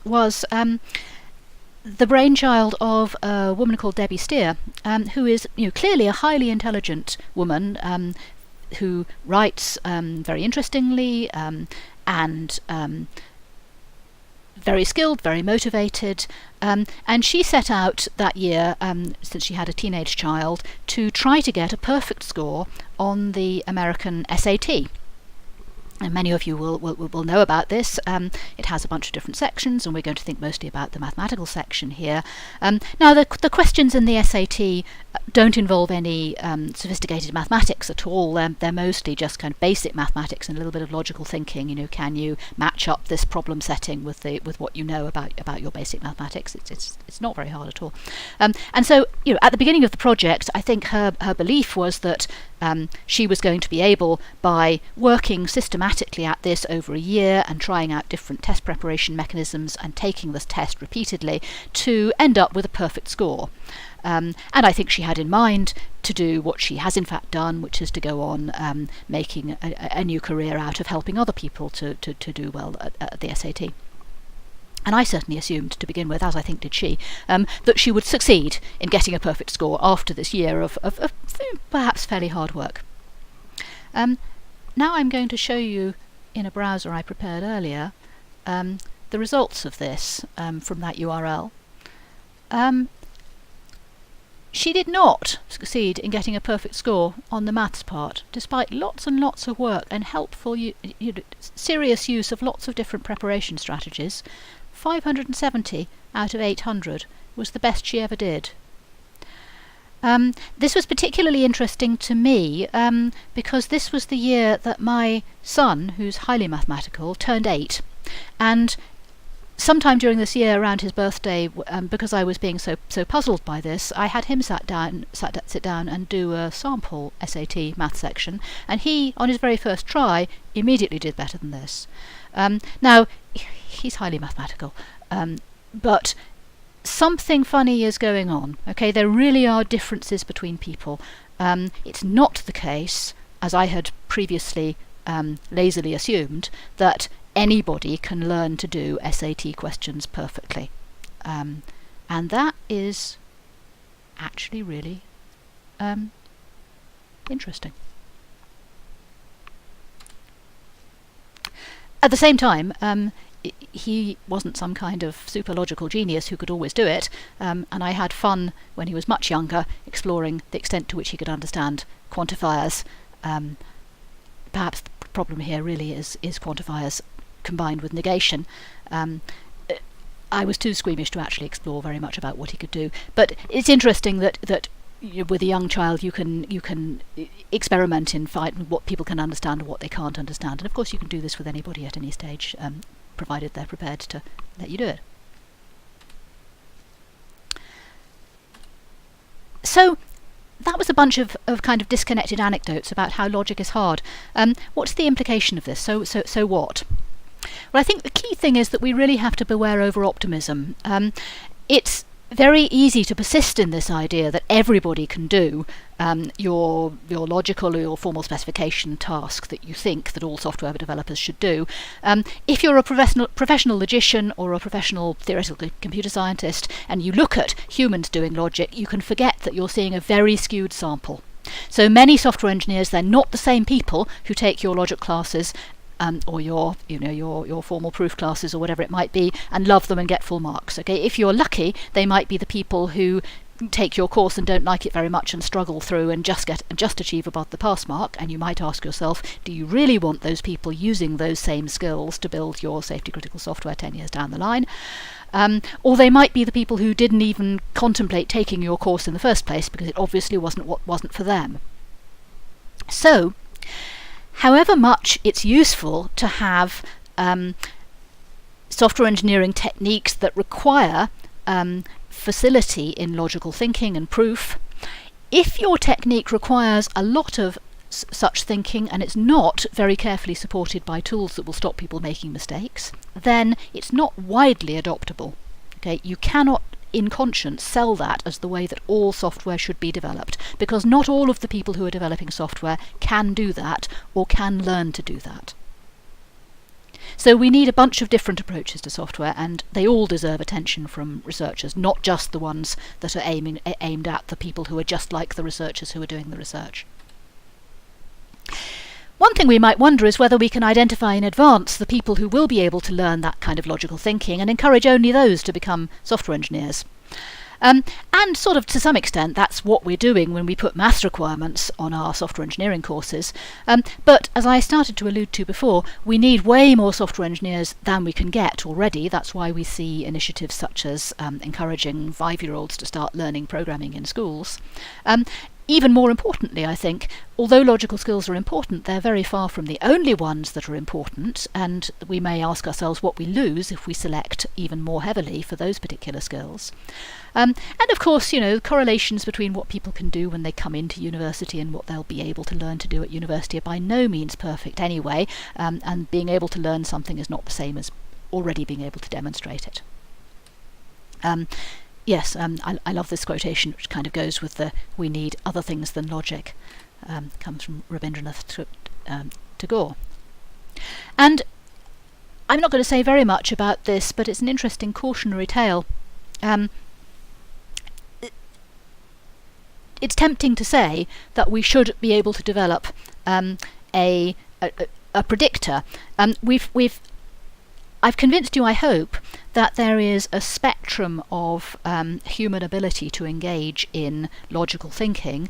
was the brainchild of a woman called Debbie Steer, who is clearly a highly intelligent woman who writes very interestingly and very skilled, very motivated, and she set out that year, since she had a teenage child, to try to get a perfect score on the American SAT. And many of you will know about this. It has a bunch of different sections, and we're going to think mostly about the mathematical section here. Now, the questions in the SAT don't involve any sophisticated mathematics at all. They're mostly just kind of basic mathematics and a little bit of logical thinking. Can you match up this problem setting with what you know about your basic mathematics? It's not very hard at all. And so, at the beginning of the project, I think her belief was that she was going to be able, by working systematically at this over a year and trying out different test preparation mechanisms and taking this test repeatedly, to end up with a perfect score. And I think she had in mind to do what she has in fact done, which is to go on making a new career out of helping other people to do well at the SAT. And I certainly assumed, to begin with, as I think did she, that she would succeed in getting a perfect score after this year of perhaps fairly hard work. Now I'm going to show you, in a browser I prepared earlier, the results of this from that URL. She did not succeed in getting a perfect score on the maths part, despite lots and lots of work and helpful, serious use of lots of different preparation strategies. 570 out of 800 was the best she ever did. This was particularly interesting to me because this was the year that my son, who's highly mathematical, turned 8. And sometime during this year, around his birthday, because I was being so puzzled by this, I had him sit down and do a sample SAT math section, and he, on his very first try, immediately did better than this. Now, he's highly mathematical, but something funny is going on. Okay, there really are differences between people. It's not the case, as I had previously lazily assumed, that anybody can learn to do SAT questions perfectly. And that is actually really interesting. At the same time, he wasn't some kind of super logical genius who could always do it, and I had fun when he was much younger exploring the extent to which he could understand quantifiers. Perhaps the problem here really is quantifiers combined with negation. I was too squeamish to actually explore very much about what he could do, but it's interesting that with a young child you can experiment in what people can understand and what they can't understand, and of course you can do this with anybody at any stage, provided they're prepared to let you do it. So that was a bunch of kind of disconnected anecdotes about how logic is hard. What's the implication of this? So what? Well, I think the key thing is that we really have to beware over optimism. It's very easy to persist in this idea that everybody can do your logical or your formal specification task that you think that all software developers should do. If you're a professional logician or a professional theoretical computer scientist and you look at humans doing logic, you can forget that you're seeing a very skewed sample. So many software engineers, they're not the same people who take your logic classes or your formal proof classes or whatever it might be, and love them and get full marks. Okay, if you're lucky, they might be the people who take your course and don't like it very much and struggle through and just achieve above the pass mark. And you might ask yourself, do you really want those people using those same skills to build your safety critical software 10 years down the line? Or they might be the people who didn't even contemplate taking your course in the first place because it obviously wasn't for them. So, however much it's useful to have software engineering techniques that require facility in logical thinking and proof, if your technique requires a lot of such thinking and it's not very carefully supported by tools that will stop people making mistakes, then it's not widely adoptable. Okay, you cannot in conscience sell that as the way that all software should be developed, because not all of the people who are developing software can do that or can learn to do that. So we need a bunch of different approaches to software, and they all deserve attention from researchers, not just the ones that are aimed at the people who are just like the researchers who are doing the research. One thing we might wonder is whether we can identify in advance the people who will be able to learn that kind of logical thinking and encourage only those to become software engineers. And sort of to some extent that's what we're doing when we put maths requirements on our software engineering courses. But as I started to allude to before, we need way more software engineers than we can get already. That's why we see initiatives such as encouraging 5-year-olds to start learning programming in schools. Even more importantly, I think, although logical skills are important, they're very far from the only ones that are important, and we may ask ourselves what we lose if we select even more heavily for those particular skills. And of course, correlations between what people can do when they come into university and what they'll be able to learn to do at university are by no means perfect anyway, and being able to learn something is not the same as already being able to demonstrate it. Yes, I love this quotation, which kind of goes with the "we need other things than logic." Comes from Rabindranath Tagore. And I'm not going to say very much about this, but it's an interesting cautionary tale. It's tempting to say that we should be able to develop a predictor. I've convinced you, I hope, that there is a spectrum of human ability to engage in logical thinking,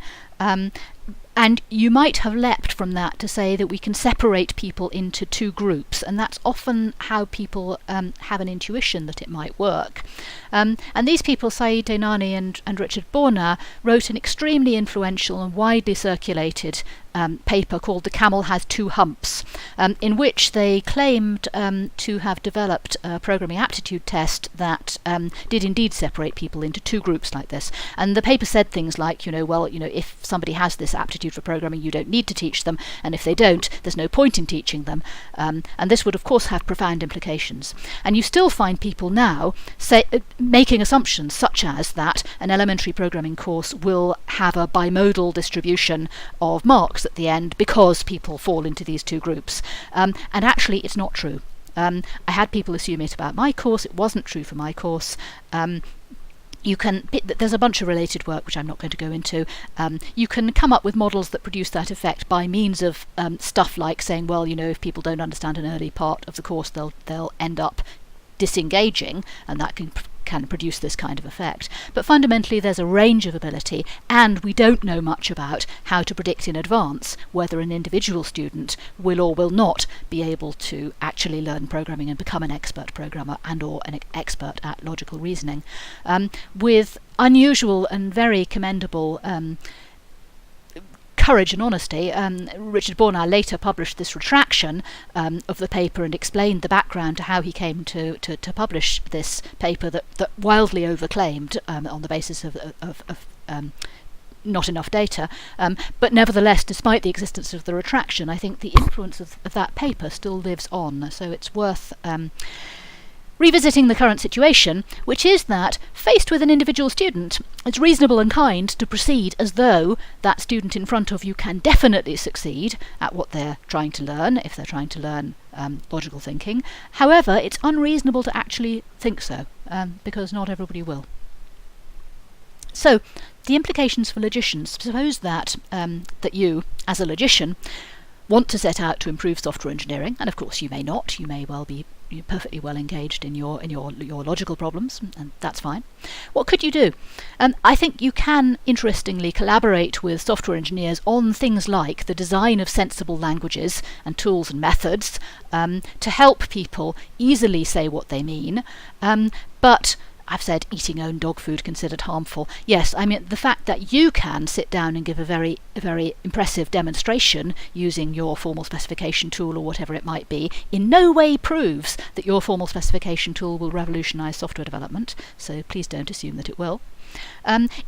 and you might have leapt from that to say that we can separate people into two groups, and that's often how people have an intuition that it might work. And these people, Saeed Dainani and Richard Borna, wrote an extremely influential and widely circulated paper called "The Camel Has Two Humps," in which they claimed to have developed a programming aptitude test that did indeed separate people into two groups like this. And the paper said things like, if somebody has this aptitude for programming, you don't need to teach them, and if they don't, there's no point in teaching them. And this would, of course, have profound implications. And you still find people now making assumptions such as that an elementary programming course will have a bimodal distribution of marks at the end because people fall into these two groups. And actually, it's not true. I had people assume it about my course. It wasn't true for my course. there's a bunch of related work which I'm not going to go into. You can come up with models that produce that effect by means of stuff like saying, well, if people don't understand an early part of the course, they'll end up disengaging, and that can produce this kind of effect. But fundamentally there's a range of ability, and we don't know much about how to predict in advance whether an individual student will or will not be able to actually learn programming and become an expert programmer and or an expert at logical reasoning. With unusual and very commendable courage and honesty, Richard Bornow later published this retraction of the paper and explained the background to how he came to publish this paper that wildly overclaimed on the basis of not enough data. But nevertheless, despite the existence of the retraction, I think the influence of that paper still lives on. So it's worth revisiting the current situation, which is that, faced with an individual student, it's reasonable and kind to proceed as though that student in front of you can definitely succeed at what they're trying to learn, if they're trying to learn logical thinking. However, it's unreasonable to actually think so, because not everybody will. So, the implications for logicians. Suppose that you, as a logician, want to set out to improve software engineering, and of course you may not. You may well be perfectly well engaged in your logical problems, and that's fine. What could you do? I think you can interestingly collaborate with software engineers on things like the design of sensible languages and tools and methods to help people easily say what they mean, but I've said eating own dog food considered harmful. Yes, I mean the fact that you can sit down and give a very impressive demonstration using your formal specification tool or whatever it might be in no way proves that your formal specification tool will revolutionise software development, so please don't assume that it will.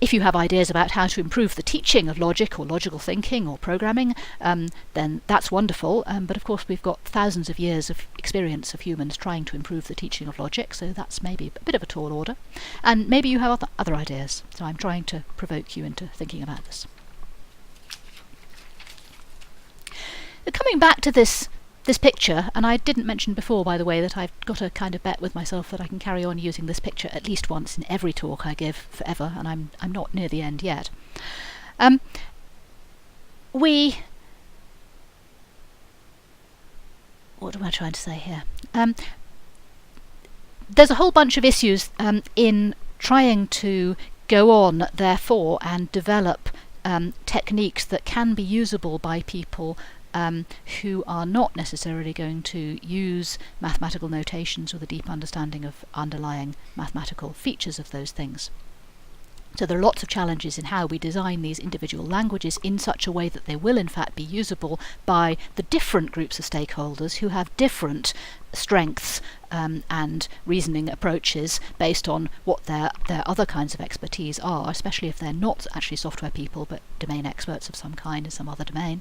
If you have ideas about how to improve the teaching of logic or logical thinking or programming, then that's wonderful, but of course we've got thousands of years of experience of humans trying to improve the teaching of logic, so that's maybe a bit of a tall order. And maybe you have other ideas, so I'm trying to provoke you into thinking about this. But coming back to this picture, and I didn't mention before, by the way, that I've got a kind of bet with myself that I can carry on using this picture at least once in every talk I give forever, and I'm not near the end yet. What am I trying to say here? There's a whole bunch of issues in trying to go on, therefore, and develop techniques that can be usable by people who are not necessarily going to use mathematical notations with a deep understanding of underlying mathematical features of those things. So there are lots of challenges in how we design these individual languages in such a way that they will in fact be usable by the different groups of stakeholders who have different strengths and reasoning approaches based on what their other kinds of expertise are, especially if they're not actually software people but domain experts of some kind in some other domain.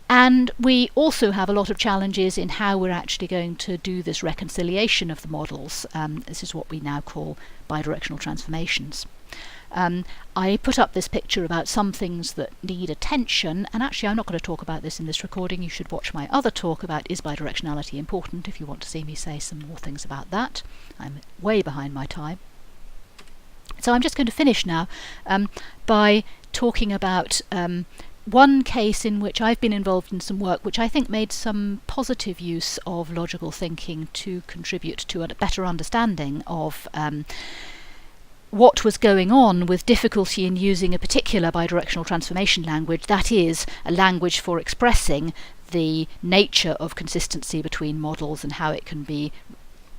And we also have a lot of challenges in how we're actually going to do this reconciliation of the models. This is what we now call bidirectional transformations. I put up this picture about some things that need attention, and actually I'm not going to talk about this in this recording. You should watch my other talk about is bidirectionality important if you want to see me say some more things about that. I'm way behind my time. So I'm just going to finish now by talking about one case in which I've been involved in some work which I think made some positive use of logical thinking to contribute to a better understanding of what was going on with difficulty in using a particular bidirectional transformation language, that is, a language for expressing the nature of consistency between models and how it can be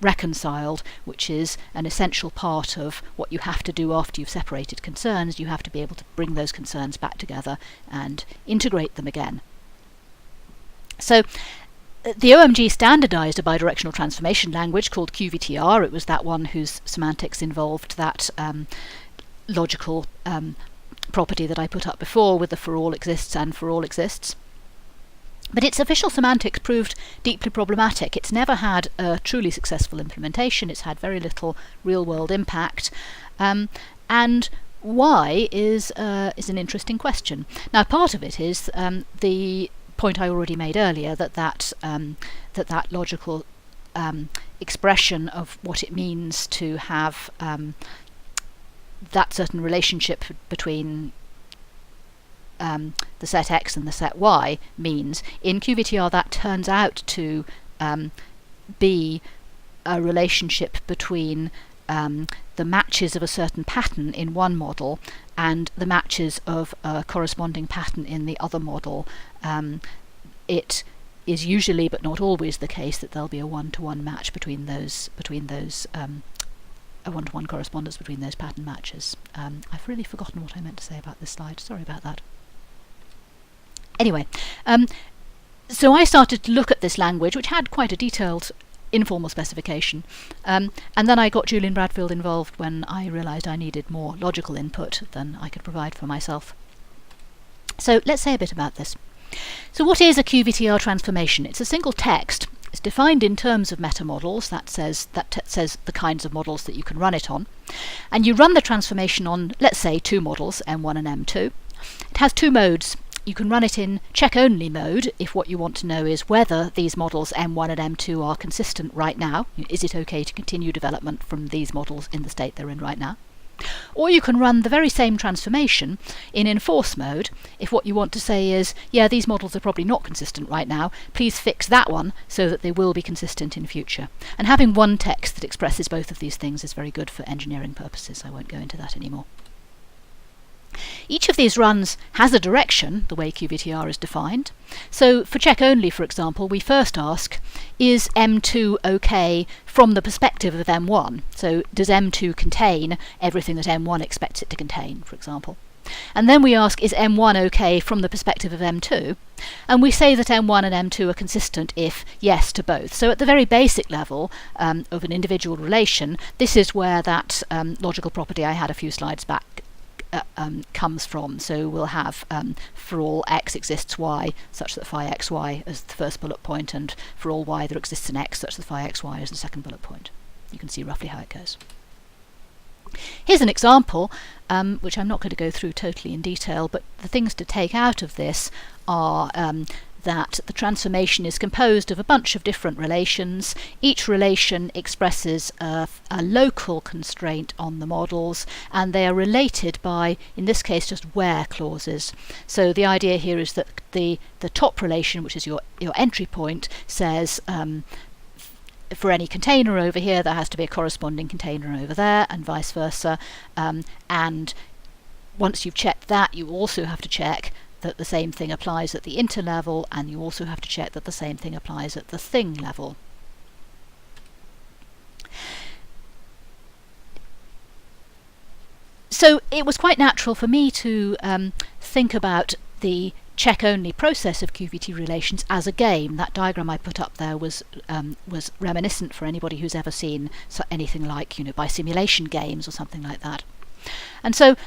reconciled, which is an essential part of what you have to do after you've separated concerns. You have to be able to bring those concerns back together and integrate them again. So the OMG standardized a bidirectional transformation language called Cuba TR. It was that one whose semantics involved that logical property that I put up before with the for all exists and for all exists. But its official semantics proved deeply problematic. It's never had a truly successful implementation. It's had very little real-world impact. And why is an interesting question. Now, part of it is the point I already made earlier, that logical expression of what it means to have that certain relationship between the set X and the set Y means. In QVTR, that turns out to be a relationship between the matches of a certain pattern in one model and the matches of a corresponding pattern in the other model. It is usually, but not always, the case that there'll be a one-to-one match between those a one-to-one correspondence between those pattern matches. I've really forgotten what I meant to say about this slide. Sorry about that. Anyway, so I started to look at this language, which had quite a detailed informal specification, and then I got Julian Bradfield involved when I realised I needed more logical input than I could provide for myself. So let's say a bit about this. So what is a QVTR transformation? It's a single text. It's defined in terms of metamodels. That says the kinds of models that you can run it on, and you run the transformation on, let's say, two models, M1 and M2. It has two modes. You can run it in check-only mode if what you want to know is whether these models M1 and M2 are consistent right now. Is it okay to continue development from these models in the state they're in right now? Or you can run the very same transformation in enforce mode if what you want to say is, yeah, these models are probably not consistent right now, please fix that one so that they will be consistent in future. And having one text that expresses both of these things is very good for engineering purposes. I won't go into that anymore. Each of these runs has a direction, the way QVTR is defined. So for check only, for example, we first ask, is M2 okay from the perspective of M1? So does M2 contain everything that M1 expects it to contain, for example? And then we ask, is M1 okay from the perspective of M2? And we say that M1 and M2 are consistent if yes to both. So at the very basic level of an individual relation, this is where that logical property I had a few slides back comes from. So we'll have for all x exists y such that phi xy is the first bullet point, and for all y there exists an x such that phi xy is the second bullet point. You can see roughly how it goes. Here's an example, which I'm not going to go through totally in detail, but the things to take out of this are that the transformation is composed of a bunch of different relations. Each relation expresses a local constraint on the models, and they are related by, in this case, just where clauses. So the idea here is that the top relation, which is your entry point, says for any container over here there has to be a corresponding container over there, and vice versa. And once you've checked that, you also have to check that the same thing applies at the inter level, and you also have to check that the same thing applies at the thing level. So it was quite natural for me to think about the check-only process of QVT relations as a game. That diagram I put up there was reminiscent for anybody who's ever seen anything like, by simulation games or something like that. And so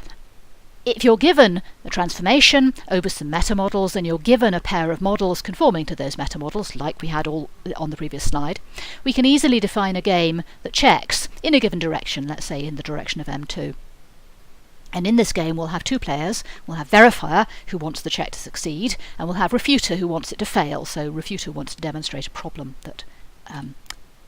if you're given a transformation over some metamodels, and you're given a pair of models conforming to those metamodels, like we had all on the previous slide, we can easily define a game that checks in a given direction, let's say in the direction of M2. And in this game we'll have two players. We'll have verifier, who wants the check to succeed, and we'll have refuter, who wants it to fail. So refuter wants to demonstrate a problem that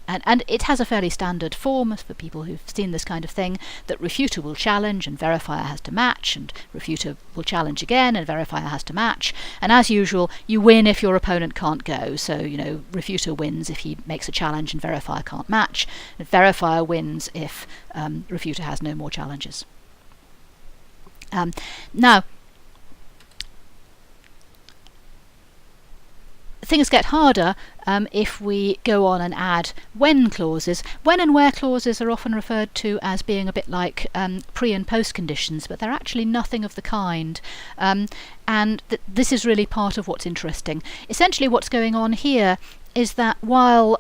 and it has a fairly standard form for people who've seen this kind of thing, that refuter will challenge and verifier has to match, and refuter will challenge again and verifier has to match. And as usual, you win if your opponent can't go. So, refuter wins if he makes a challenge and verifier can't match. And verifier wins if refuter has no more challenges. Now, things get harder if we go on and add when clauses. When and where clauses are often referred to as being a bit like pre and post conditions, but they're actually nothing of the kind. And this is really part of what's interesting. Essentially what's going on here is that while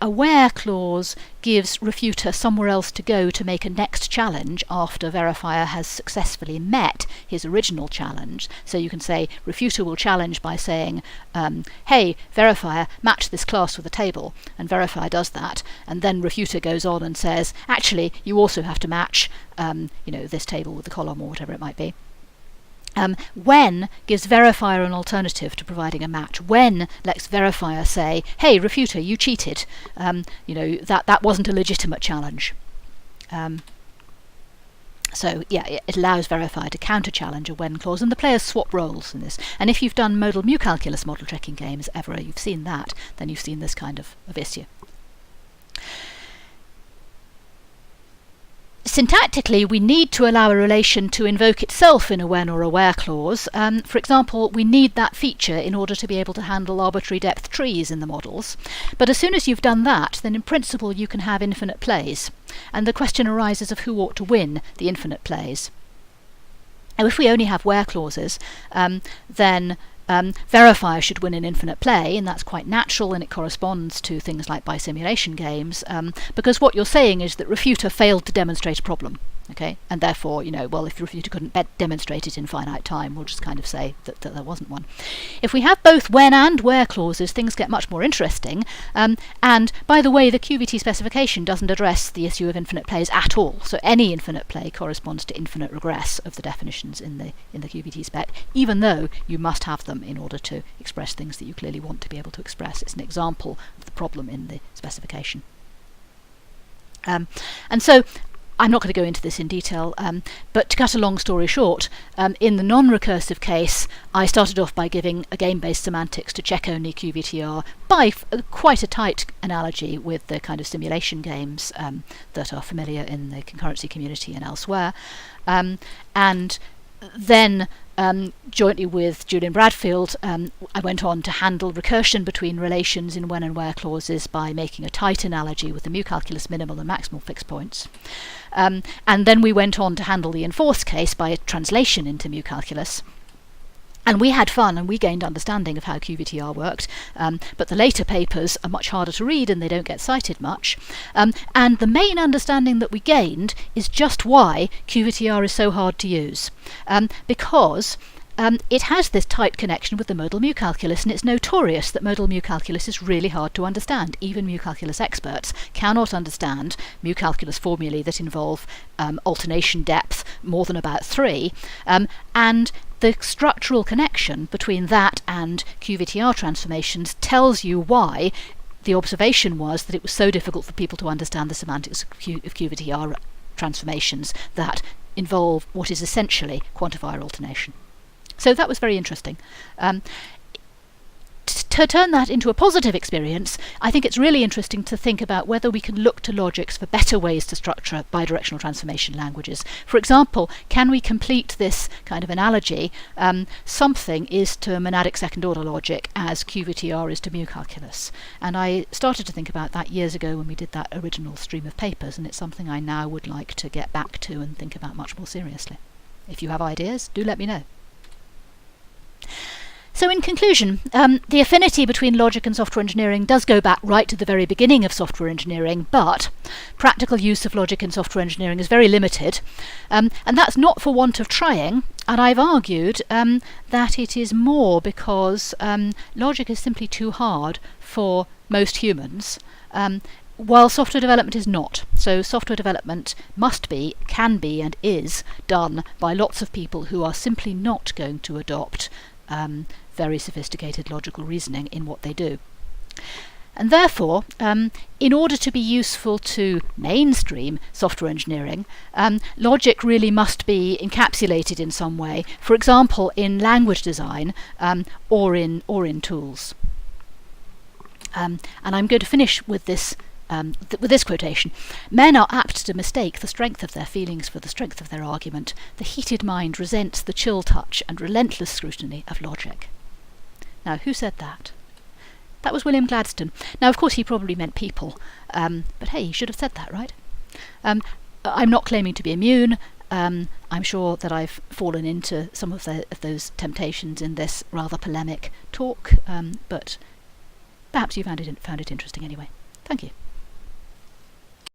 a where clause gives refuter somewhere else to go to make a next challenge after verifier has successfully met his original challenge. So you can say refuter will challenge by saying, hey, verifier, match this class with a table, and verifier does that, and then refuter goes on and says, actually, you also have to match this table with the column or whatever it might be. When gives verifier an alternative to providing a match. When lets verifier say, hey, refuter, you cheated. That wasn't a legitimate challenge. So yeah, it allows verifier to counter-challenge a when clause, and the players swap roles in this. And if you've done modal mu calculus model checking games ever, you've seen that, then you've seen this kind of issue. Syntactically, we need to allow a relation to invoke itself in a when or a where clause. For example, we need that feature in order to be able to handle arbitrary depth trees in the models. But as soon as you've done that, then in principle you can have infinite plays. And the question arises of who ought to win the infinite plays. Now, if we only have where clauses, then verifier should win an infinite play, and that's quite natural, and it corresponds to things like bisimulation games, because what you're saying is that refuter failed to demonstrate a problem. Okay, and therefore, well, if the refuter couldn't demonstrate it in finite time, we'll just kind of say that there wasn't one. If we have both when and where clauses, things get much more interesting. And by the way, the QVT specification doesn't address the issue of infinite plays at all. So any infinite play corresponds to infinite regress of the definitions in the QVT spec, even though you must have them in order to express things that you clearly want to be able to express. It's an example of the problem in the specification. And so I'm not going to go into this in detail, but to cut a long story short, in the non-recursive case, I started off by giving a game-based semantics to check-only QVTR by quite a tight analogy with the kind of simulation games that are familiar in the concurrency community and elsewhere. And then, jointly with Julian Bradfield, I went on to handle recursion between relations in when and where clauses by making a tight analogy with the mu calculus minimal and maximal fixed points. And then we went on to handle the enforced case by a translation into mu calculus. And we had fun and we gained understanding of how QVTR worked, but the later papers are much harder to read and they don't get cited much. And the main understanding that we gained is just why QVTR is so hard to use. Because it has this tight connection with the modal mu calculus, and it's notorious that modal mu calculus is really hard to understand. Even mu calculus experts cannot understand mu calculus formulae that involve alternation depth more than about 3, and the structural connection between that and QVTR transformations tells you why the observation was that it was so difficult for people to understand the semantics of QVTR transformations that involve what is essentially quantifier alternation. So that was very interesting. To turn that into a positive experience, I think it's really interesting to think about whether we can look to logics for better ways to structure bidirectional transformation languages. For example, can we complete this kind of analogy? Something is to monadic second-order logic as QVTR is to mu calculus. And I started to think about that years ago when we did that original stream of papers, and it's something I now would like to get back to and think about much more seriously. If you have ideas, do let me know. So in conclusion, the affinity between logic and software engineering does go back right to the very beginning of software engineering, but practical use of logic in software engineering is very limited, and that's not for want of trying, and I've argued that it is more because logic is simply too hard for most humans, while software development is not. So software development must be, can be, and is done by lots of people who are simply not going to adopt very sophisticated logical reasoning in what they do. And therefore, in order to be useful to mainstream software engineering, logic really must be encapsulated in some way, for example in language design or in tools. And I'm going to finish with this quotation. Men are apt to mistake the strength of their feelings for the strength of their argument. The heated mind resents the chill touch and relentless scrutiny of logic. Now, who said that? That was William Gladstone. Now, of course, he probably meant people, but hey, he should have said that, right? I'm not claiming to be immune. I'm sure that I've fallen into some of those temptations in this rather polemic talk, but perhaps you found it interesting anyway. Thank you.